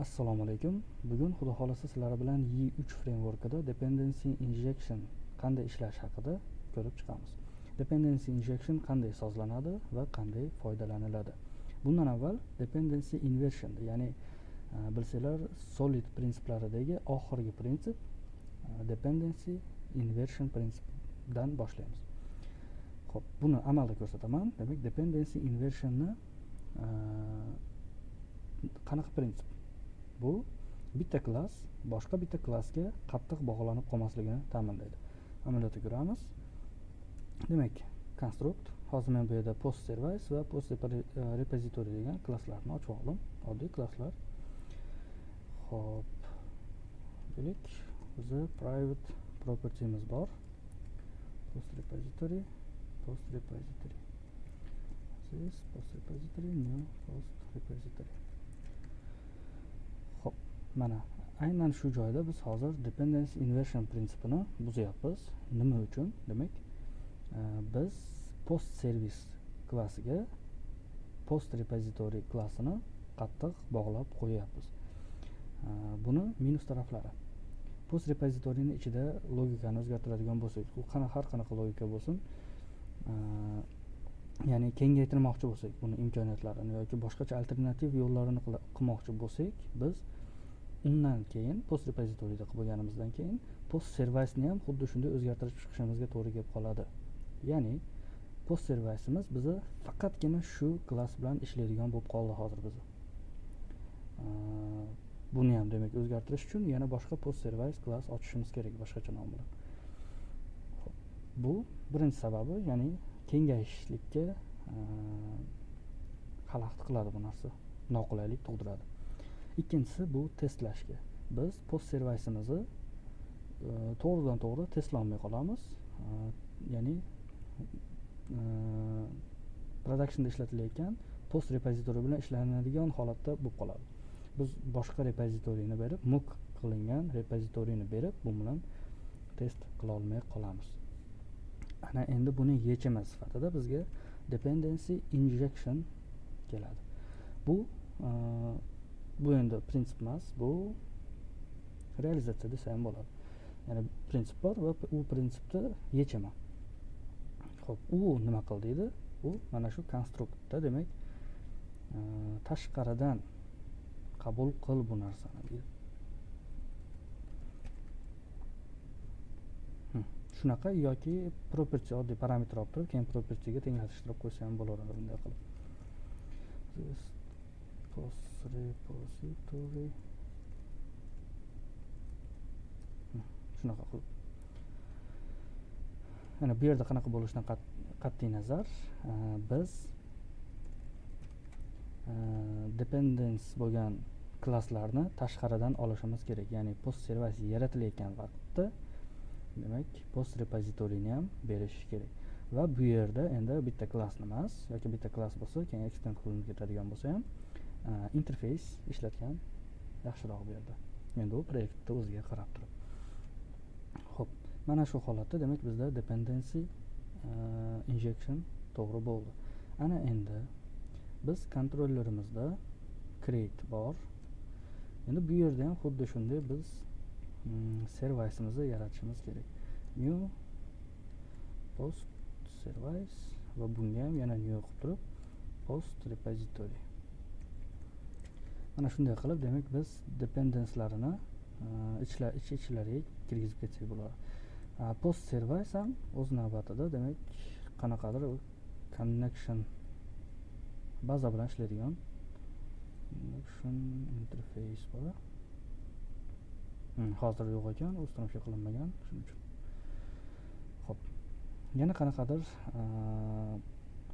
Assalomu alaykum. Bugun xudo xolasa sizlar bilan E3 frameworkida dependency injection qanday ishlash haqida ko'rib chiqamiz. Dependency injection qanday sozlanadi va qanday foydalaniladi. Bundan avval dependency inversion, ya'ni bilsanglar solid prinsiplaridagi oxirgi prinsip dependency inversion prinsipidan boshlaymiz. Xo'p, buni amalda ko'rsataman. Demak, dependency inversionni qanaqa prinsip? Bu bitta klass boshqa bitta klassga qattiq bog'lanib qolmasligini ta'minlaydi. Amaliyotda ko'ramiz. Demak, construct, hozir men bu yerda post service va post repository degan klasslarni ochib oldim. Oddiy klasslar. Xo'p, delik bizni private property'miz bor. Post repository. This post repository, new post repository. Xo'p, mana aynan shu joyda biz hozir dependency inversion prinsipini buzyapmiz. Nima uchun? Demak, biz post service klassiga post repository klassini qattiq bog'lab qo'yapmiz. Buni minus taraflari. Post repositoryning ichida logikani o'zgartiradigan bo'lsak, u har qanaqa logika bo'lsin, ya'ni kengaytirmoqchi bo'lsak, buni imkoniyatlarini yoki boshqacha alternativ yo'llarini qilmoqchi bo'lsak, biz undan keyin post repositoryda qilib bo'lganimizdan keyin post service ni ham xuddi shunday o'zgartirib chiqishimizga to'g'ri kelib qoladi. Ya'ni post service'imiz bizni faqatgina shu klass bilan ishlaydigan bo'lib qoldi hozir bizni. Buni ham demak o'zgartirish uchun yana boshqa post service klass ochishimiz kerak, boshqacha nom bilan. Bu birinchi sababi, ya'ni kengayishlikka xalaqit qiladi bu narsa, noqulaylik tug'diradi. Ikkinchisi bu testlashga. Biz post service'imizni to'g'ridan to'g'ri testlamay qolamiz. Ya'ni productionda ishlatilayotgan post repository bilan ishlanadigan holatda bo'lib qoladi. Biz boshqa repositoryni berib, mock qilingan repositoryni berib, bu bilan test qila olmay qolamiz. Ana endi buning yechimi sifatida bizga dependency injection keladi. Bu endi prinsip emas, bu realizatsiya desa ham bo'ladi. Ya'ni prinsip bor va u prinsipda yechimi. Xo'p, u nima qil deydi? U mana shu konstruktda, demak, tashqaridan qabul qil bu narsani deydi. Shunaqa yoki property, oddiy parametr olib turib, keyin property'ga tenglashtirib qo'ysa ham bo'laveradi bunday qilib. Post repository. Shunaqa qilib. Mana bu yerda qanaqa bo'lishidan qat'iy nazar, biz dependence bo'lgan klasslarni tashqaridan olishimiz kerak. Ya'ni post service yaratilayotgan vaqtda demak post repositoryni ham berish kerak. Va bu yerda endi bitta klassni emas, yoki bitta klass bo'lsa, keyin extend qilinib ketadigan bo'lsa ham interface ishlatgan yaxshiroq bu yerda. Endi u proyektni o'ziga qarab turib. Xo'p, mana shu holatda demak bizda dependency injection to'g'ri bo'ldi. Ana endi biz kontrollerimizda create bor. Endi bu yerda ham xuddi shunday biz service'imizni yaratishimiz kerak. New post service va bunga ham yana new qilib turib post repository. Mana shunday qilib demak biz dependence'larini ichlariga kirgizib ketsak bo'ladi. Post service ham o'z navbatida demak qanaqadir connection baza bilan ishlaydigan connection interface bor. Hozir yo'q ekan, uстановка qilinmagan, shuning uchun. Xo'p. Yana qanaqadir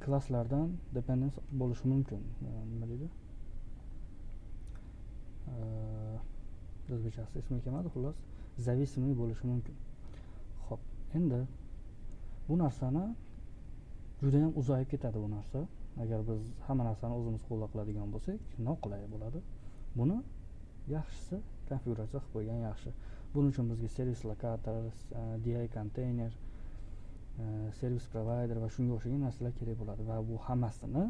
klasslardan dependence bo'lishi mumkin. Nima deydi? O'zbekchasi ismi kelmadi, xullas, зависимый bo'lishi mumkin. Xo'p, endi bu narsani juda ham uzayib ketadi bu narsa. Agar biz hamma narsani o'zimiz qo'lda qiladigan bo'lsak, noqulay bo'ladi. Buni yaxshisi konfiguratsiya qilib qo'ygan yaxshi. Buning uchun bizga service locator, DI container, service provider va shunga o'xshagan narsalar kerak bo'ladi va bu hammasini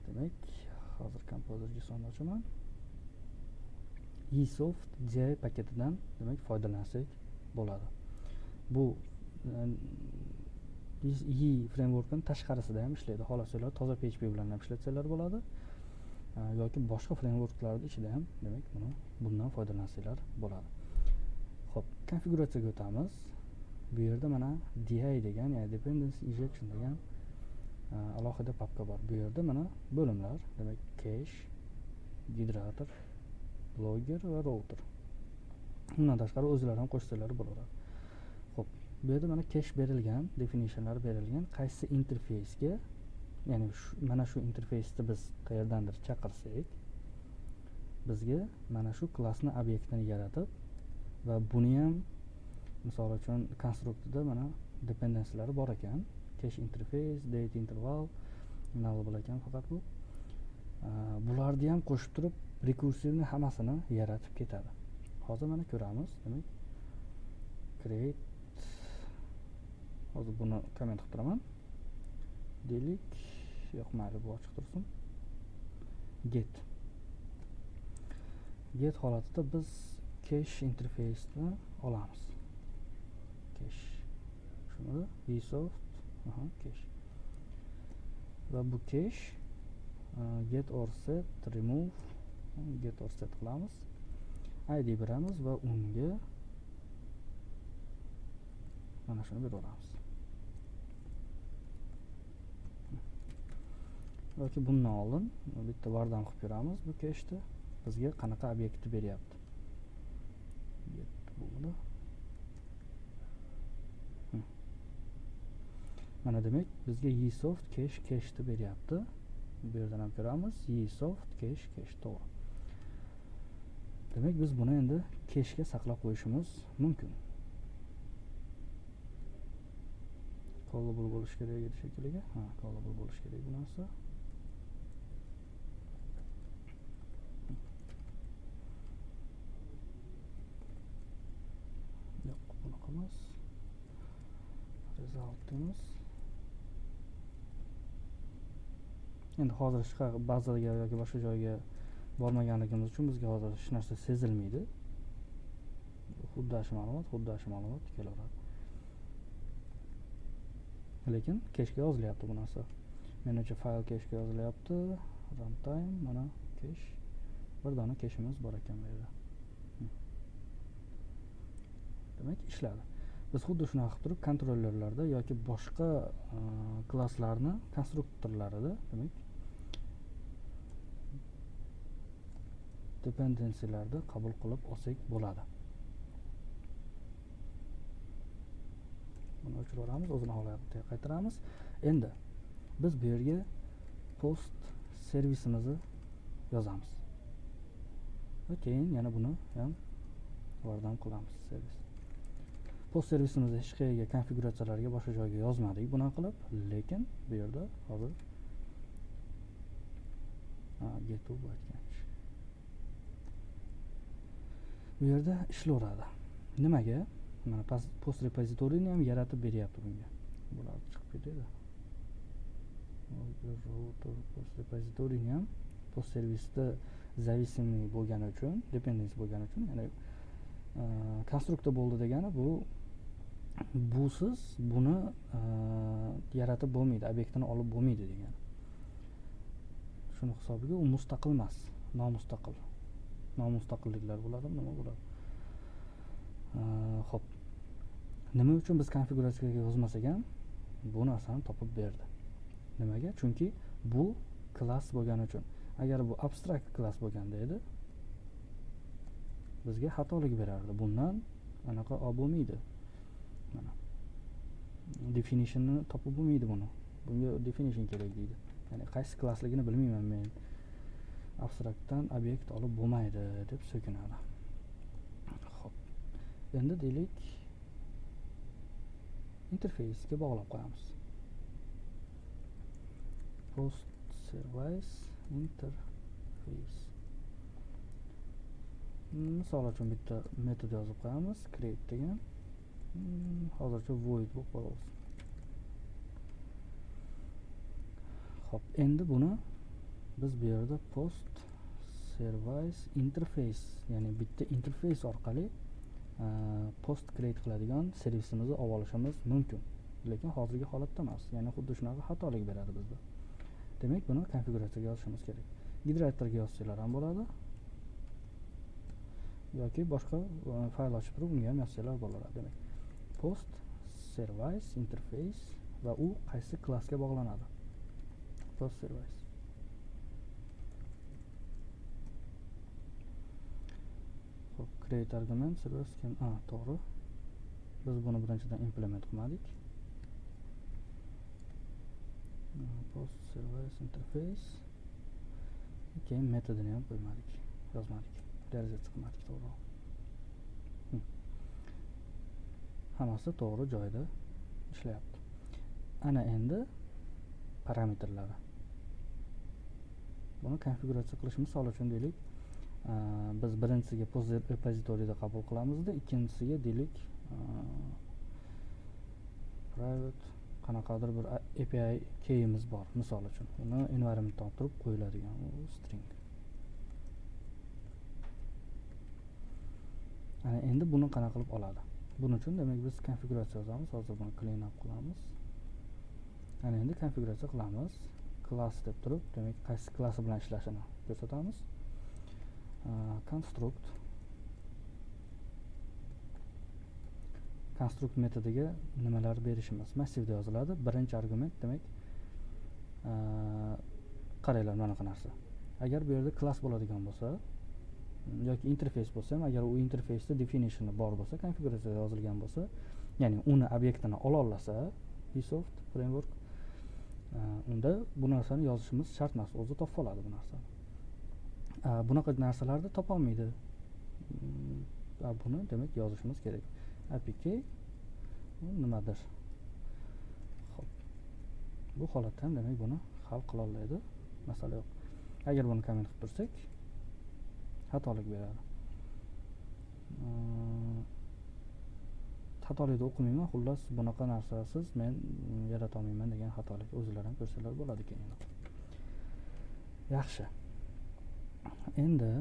demak hozir Composer JSON ochaman. esoft j paketidan demak foydalansak bo'ladi. Bu frameworkning tashqarisida ham ishlaydi. Xohlasalar toza PHP bilan ham ishlatsanglar bo'ladi. Yoki boshqa frameworklarda ichida ham demak bundan foydalansanglar bo'ladi. Xo'p, konfiguratsiyaga o'tamiz. Bu yerda mana DI degan, ya'ni dependency injection degan alohida papka bor. Bu yerda mana bo'limlar, demak cache, generator, logger va router. Bundan tashqari o'zlari ham qo'shsalar bo'ladi. Xo'p, bu yerda mana cache berilgan, definitionlar berilgan. Qaysi interfeysga, ya'ni mana shu interfeysni biz qayerdandir chaqirsak, bizga mana shu klassni obyektini yaratib va buni ham misol uchun konstruktorda mana dependensilari bor ekan. Cache interface, date interval, nullable ekan faqat bu. Bularni ham qo'shib turib rekursivni hammasini yaratib ketadi. Hozir mana ko'ramiz, demak create, hozir buni komment qilib turaman. Delete, yo'q, mayli, bu ochiq tursin. Get holatida biz cache interface'ni olamiz. Cache. Shuni esoft, cache. Va bu cache get or set, remove, get or set qilamiz. ID beramiz va unga mana shuni beraveramiz. Yoki bundan oldin bitta vardan qilib ko'ramiz bu cache'ni. Bizga qanaqa obyektni beryapti. Bo'ldi. Mana demak bizga esoft cache beryapti. Bu yerdan ham ko'ramiz. esoft cache to'g'ri. Demak biz buni endi cache'ga saqlab qo'yishimiz mumkin. Callable bo'lish kerak edi shekilli. Callable bo'lish kerak bu narsa. Yo'q, bunaqa emas. Result deymiz. Endi hozir bazaga yoki boshqa joyga bormaganligimiz uchun bizga hozir hech narsa sezilmaydi. Xuddi shu ma'lumot kelaveradi. Lekin cache'ga yozilyapti bu narsa. Menimcha fayl cache'ga yozilyapti. Runtime mana cache. Bir dona cache'imiz bor ekan bu yerda. Demak ishladi. Biz xuddi shunaqa qilib turib kontrollerlarda yoki boshqa klasslarni konstruktorlarida demak dependency'larda qabul qilib olsak bo'ladi. Buni o'chirib yuboramiz, o'zini holatiga qaytaramiz. Endi biz bu yerga post servisimizni yozamiz. Va keyin yana buni ham yordam qilamiz servis. Post servisimizni hech qayerga konfiguratsiyalarga boshqa joyga yozmadik buni qilib, lekin bu yerda hozir get aytgan. Bu yerda ishlayveradi. Nimaga? Mana post repozitoriyni ham yaratib beryapti bunga. Bular chiqib ketadi. Post repozitoriyni ham post servisda zavisimli bo'lgani uchun, dependency bo'lgani uchun, ya'ni konstruktor bo'ldi degani busiz buni yaratib bo'lmaydi, obyektini olib bo'lmaydi degani. Shuni hisobiga u mustaqil emas, nomustaqil. Nomustaqilliklar bo'ladi, nima bo'ladi? Xo'p. Nima uchun biz konfiguratsiyaga yozmasak ham bu narsani topib berdi. Nimaga? Chunki bu klass bo'lgani uchun. Agar bu abstrakt klass bo'lganda edi, bizga xatolik berardi. Bundan anaqa olib bo'lmaydi. Mana definitionni topib bo'lmaydi buni. Bunga definition kerak deydi. Ya'ni qaysi klassligini bilmayman men. Abstraktdan obyekt olib bo'lmaydi deb so'kinadi. Xo'p. Endi deylik interface'ga bog'lab qo'yamiz. Post service interface. Misol uchun bitta metod yozib qo'yamiz, create degan. Hozircha void bo'lib qoladi. Xo'p, endi buni biz bu yerda post service interface, ya'ni bitta interface orqali post create qiladigan servisimizni olib olishimiz mumkin, lekin hozirgi holatda emas. Ya'ni xuddi shunaqa xatolik beradi bizda. Demak, buni konfiguratsiyaga yozishimiz kerak. Generatorga yozsanglar ham bo'ladi, yoki boshqa fayl ochib turib unga ham yozsanglar bo'laveradi. Demak, post service interface va u qaysi klassga bog'lanadi? Post service. Xo'p, create argument service can to'g'ri. Biz buni birinchidan implement qilmadik. Post service interface. Keyin metodini ham qo'ymadik, yozmadik. Realizatsiya qilmadik, to'g'ri. Hammasi to'g'ri joyda ishlayapti. Ana endi parametrlari. Buni konfiguratsiya qilish misol uchun deylik, biz birinchisiga post repozitoriyda qabul qilamizda, ikkinchisiga deylik private qanaqadir bir API keyimiz bor misol uchun. Uni environmentdan olib turib qo'yiladigan string. Ana endi buni qanaqa qilib oladi? Buning uchun demak biz konfiguratsiya yozamiz. Hozir buni clean up qilamiz. Ana endi konfiguratsiya qilamiz. Class deb turib, demak qaysi klassi bilan ishlashini ko'rsatamiz. Construct metodiga nimalar berishimiz massivda yoziladi. Birinchi argument demak qaranglar mana bunaqa narsa. Agar bu yerda class bo'ladigan bo'lsa yoki interface bo'lsa ham, agar u interface'da definitioni bor bo'lsa, konfiguratsiyada yozilgan bo'lsa, ya'ni uni obyektini ola olsa, Vsoft framework, unda bu narsani yozishimiz shart emas, o'zi topib oladi bu narsani. Bunaqa narsalarni topa olmaydi. Buni demak yozishimiz kerak. APK nimadir. Xo'p. Bu holatda ham demak buni hal qila oladi. Masala yo'q. Agar buni komment qilib tursak, xatolik beradi. Xatolikni o'qimayman, xullas bunaqa narsasiz men yarata olmayman degan xatolik o'zlari ham ko'rsalar bo'ladi keyin. Yaxshi. Endi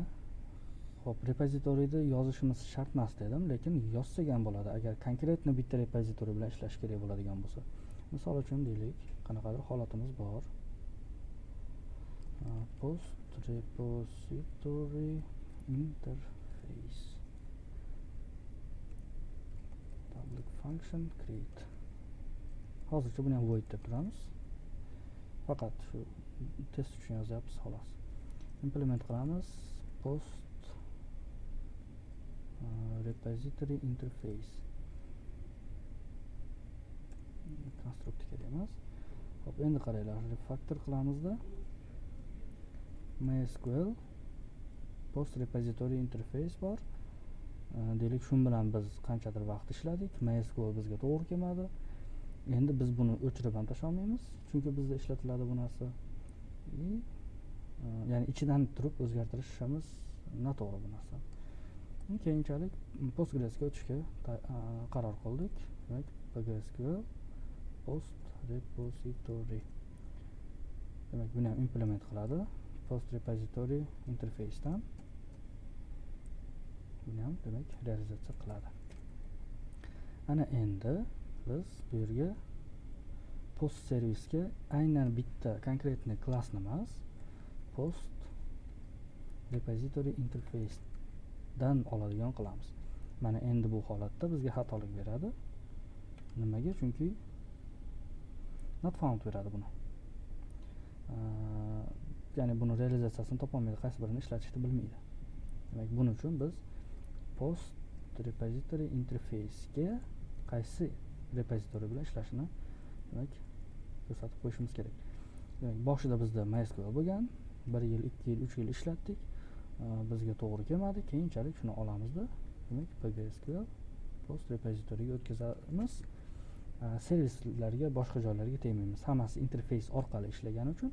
xo'p, repozitoriyda yozishimiz shart emas dedim, lekin yozsak ham bo'ladi agar konkretni bitta repozitoriy bilan ishlash kerak bo'ladigan bo'lsa. Misol uchun deylik, qanaqadir holatimiz bor. Post repository interface public function create. Hozircha buni ham void deb turamiz. Faqat shu test uchun yozyapmiz xolos. Implement qilamiz. Post repository interface construct kerakmas. Hop, endi qaranglar, refactor qilamizda MySQL post repository interface bor. Deylik, shu bilan biz qanchadir vaqt ishladik. MySQL bizga to'g'ri kelmadi. Endi biz buni o'chirib ham tashlay olmaymiz, chunki bizda ishlatiladi bu narsa. Ya'ni ichidan turib o'zgartirishimiz noto'g'ri bu narsa. Keyinchalik Postgresga o'tishga qaror qildik. Demak, PostgreSQL post repository. Demak, buni ham implement qiladi. Post repository interface dan buni ham demak realizatsiya qiladi. Ana endi biz bu yerga post servisga aynan bitta konkretni klassni emas, post repository interface dan oladigan qilamiz. Mana endi bu holatda bizga xatolik beradi. Nimaga? Chunki not found beradi buni. Ya'ni buni realizatsiyasini topolmaydi, qaysi birini ishlatishni bilmaydi. Demak, buning uchun biz post repository interface ga qaysi repozitoriy bilan ishlashini demak ko'rsatib qo'yishimiz kerak. Demak, boshida bizda MySQL bo'lgan, 1 yil, 2 yil, 3 yil ishlatdik. Bizga to'g'ri kelmadi. Keyinchalik shuni olamizda, demak PostgreSQL post repozitoriga o'tkazamiz. Servislarga, boshqa joylarga tegmaymiz. Hammasi interface orqali ishlagani uchun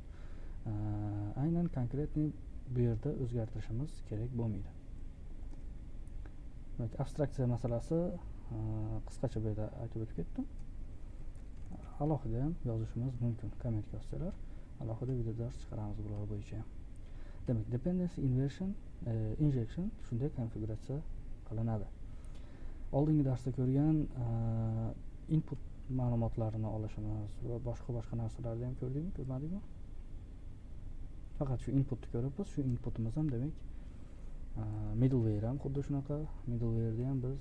aynan konkretni bu yerda o'zgartirishimiz kerak bo'lmaydi. Demak, abstraksiya masalasi qisqacha bu yerda aytib o'tib ketdim. Alohida ham yozishimiz mumkin. Komment yozsalar, alohida video dars chiqaramiz bular bo'yicha ham. demak dependency injection shunday konfiguratsiya qilinadi. Oldingi darsda ko'rgan input ma'lumotlarini olishimiz va boshqa narsalarni ham ko'rmadikmi? Faqat shu inputni ko'ryapmiz. Shu inputimiz ham demak middleware ham xuddi shunaqa. Middleware'da ham biz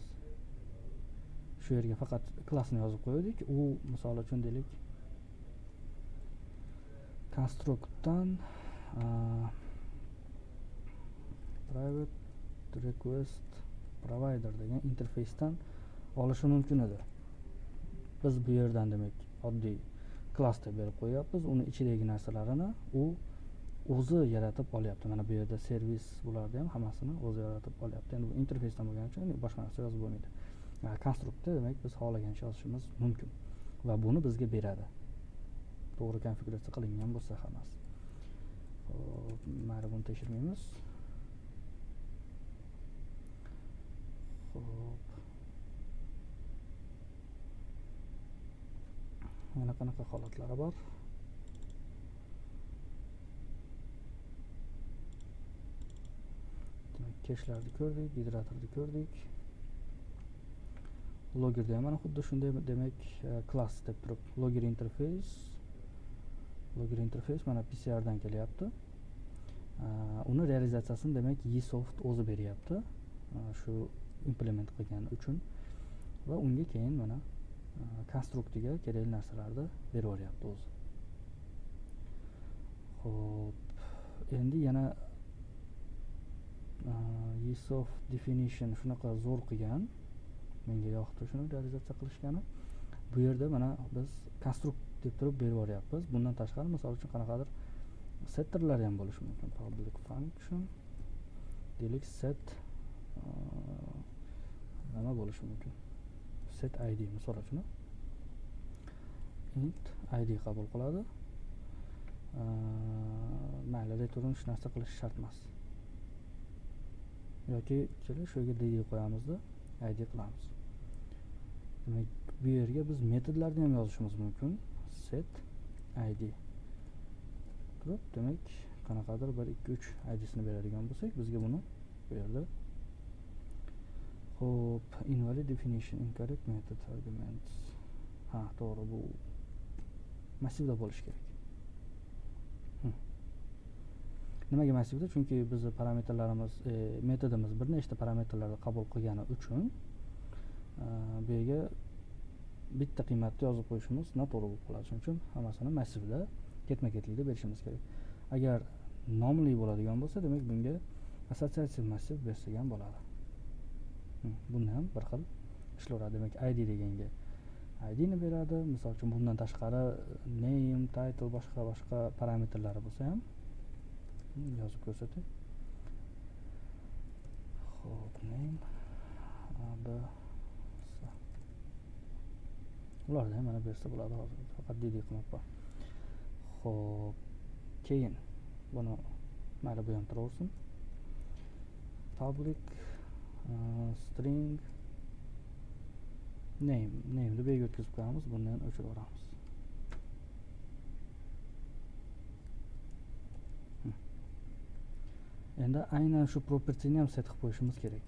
shu yerga faqat klassni yozib qo'ydik. U misol uchun deylik constructdan private request provider degan interface'dan olishi mumkin edi. Biz bu yerdan demak oddiy klass deb berib qo'yapmiz. Uni ichidagi narsalarini u o'zi yaratib olyapti. Mana bu yerda servis bularni ham hammasini o'zi yaratib olyapti. Endi bu interfeysdan bo'lgani uchun boshqa narsa yozib bo'lmaydi. Konstruktda demak biz xohlagancha yozishimiz mumkin va buni bizga beradi. To'g'ri konfiguratsiya qilingan bo'lsa hammasi. Xo'p, mana buni tekshirmaymiz. Xo'p. Yana qanaqa holatlari bor? Cache'larni ko'rdik, generatorni ko'rdik. Loggerda ham mana xuddi shunday demak class deb turib logger interface mana PCR dan kelyapti. Uni realizatsiyasini demak eSoft o'zi beryapti. Shu implement qilgani uchun va unga keyin mana konstruktiga kerakli narsalarni berib yuboryapti o'zi. Xo'p, endi yana eSoft definition shunaqa zo'r qilgan. Menga yoqdi shuni realizatsiya qilishgani. Bu yerda mana biz konstrukt deb turib berib yuboryapmiz. Bundan tashqari misol uchun qanaqadir setterlar ham bo'lishi mumkin. Public function deylik set nima bo'lishi mumkin? Set id misol uchun int id qabul qiladi. Mayli return hech narsa qilish shart emas. Yoki keling shu yerga dd qo'yamizda id qilamiz. Demak bu yerga biz metodlarni ham yozishimiz mumkin. Set id turib demak qanaqadir 1 2 3 id'sini beradigan bo'lsak bizga buni bu yerda xo'p invalid definition incorrect method arguments to'g'ri bu massivda bo'lishi kerak. Nimaga massivda? Chunki bizni parametrlarimiz metodimiz bir nechta parametrlarni qabul qilgani uchun bu yerga bitta qiymatni yozib qo'yishimiz noto'g'ri bo'lib qoladi. Shuning uchun hammasini massivda ketma-ketlikda berishimiz kerak. Agar nomli bo'ladigan bo'lsa, demak bunga associative massiv bersak ham bo'ladi. Buni ham bir xil ishlaveradi. Demak id deganga id ni beradi. Misol uchun bundan tashqari name, title boshqa parametrlari bo'lsa ham yozib ko'rsatay. Xo'p, name ularda ham mana bersa bo'ladi hozir. Faqat dd qilmoqman. Xo'p, keyin buni mayli bu ham turaversin. Public string name deb o'tkazib qo'yamiz. Buni ham o'chirib yuboramiz. Endi aynan shu propertyni ham set qilib qo'yishimiz kerak.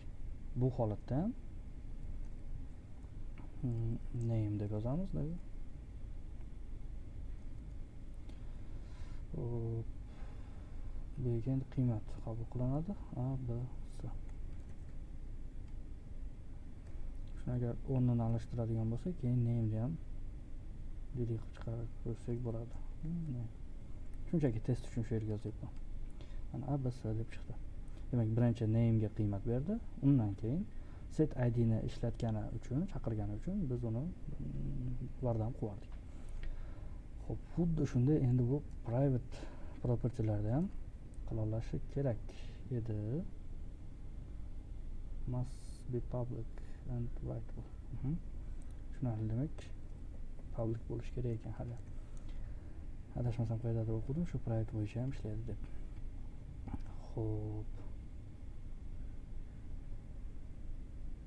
Bu holatda ham name deb yozamiz. Bu yerga endi qiymat qabul qilinadi. A, B, C. Shuni agar o'rnini alishtiradigan bo'lsak, keyin name ni ham qilib chiqarib ko'rsak bo'ladi. Shunchaki test uchun shu yerga yozyapman. Mana A, B, C deb chiqdi. Demak, birinchi name ga qiymat berdi. Undan keyin set id ni ishlatgani uchun, chaqirgani uchun biz uni bardam qildik. Xo'p, xuddi shunday endi bu private propertylarda ham qilolashi kerak edi. Must be public and writable. Shunali demak public bo'lishi kerak ekan hali. Adashmasam qayerdadir o'qidim, shu private bo'yicha ham ishlaydi deb. Xo'p.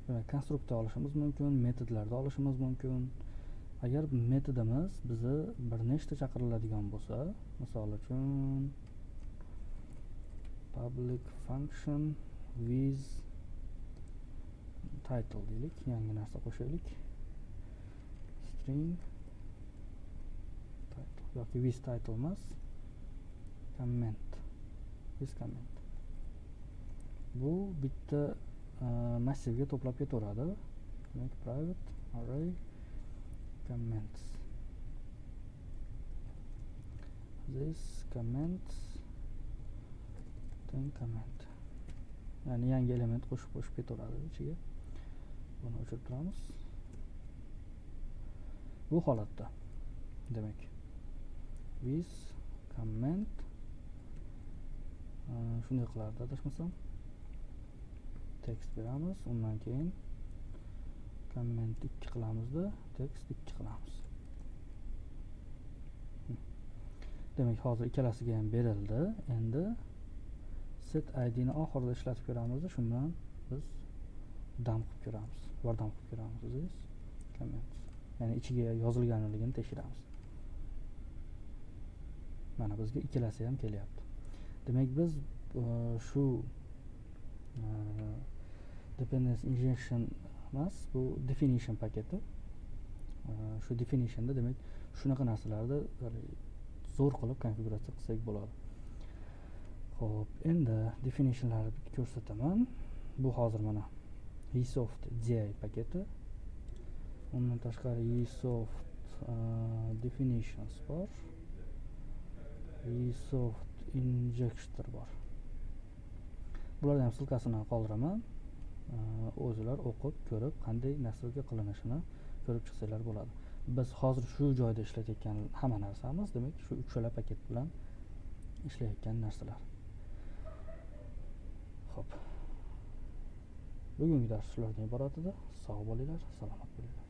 Demak, konstruktda olishimiz mumkin, metodlarda olishimiz mumkin. Agar metodimiz bizni bir nechta chaqiriladigan bo'lsa, misol uchun public function with title deylik, yangi narsa qo'shaylik. String title yoki with title emas, comment with comment. Bu bitta massivga to'plab ketaveradi. Demak, private array comments. This comments then comment. Ya'ni yangi element qo'shib ketaveradi ichiga. Buni o'chirib turamiz. Bu holatda demak with comment shunday qilardi adashmasam. Text beramiz, undan keyin comment 2 qilamizda, text 2 qilamiz. Demak, hozir ikkalasiga ham berildi. Endi set id ni oxirida ishlatib ko'ramiz. Shu bilan biz dump qilib ko'ramiz. Yordam qilib ko'ramiz. This comments. Ya'ni ichiga yozilganligini tekshiramiz. Mana bizga ikkalasi ham kelyapti. Demak, biz shu dependency injection emas, bu definition paketi. Shu definitionda demak shunaqa narsalarni zo'r qilib konfiguratsiya qilsak bo'ladi. Xo'p, endi definitionlarni ko'rsataman. Bu hozir mana eSoft DI paketi. Undan tashqari eSoft definitions bor. eSoft injector bor. Bularni ham silkasini qoldiraman. O'zingizlar o'qib, ko'rib, qanday nasrga qilinishini ko'rib chiqsanglar bo'ladi. Biz hozir shu joyda ishlatayotgan hamma narsamiz, demak, shu uchala paket bilan ishlayotgan narsalar. Xo'p. Bugungi dars shulardan iborat edi. Sog' bo'linglar, salomat bo'linglar.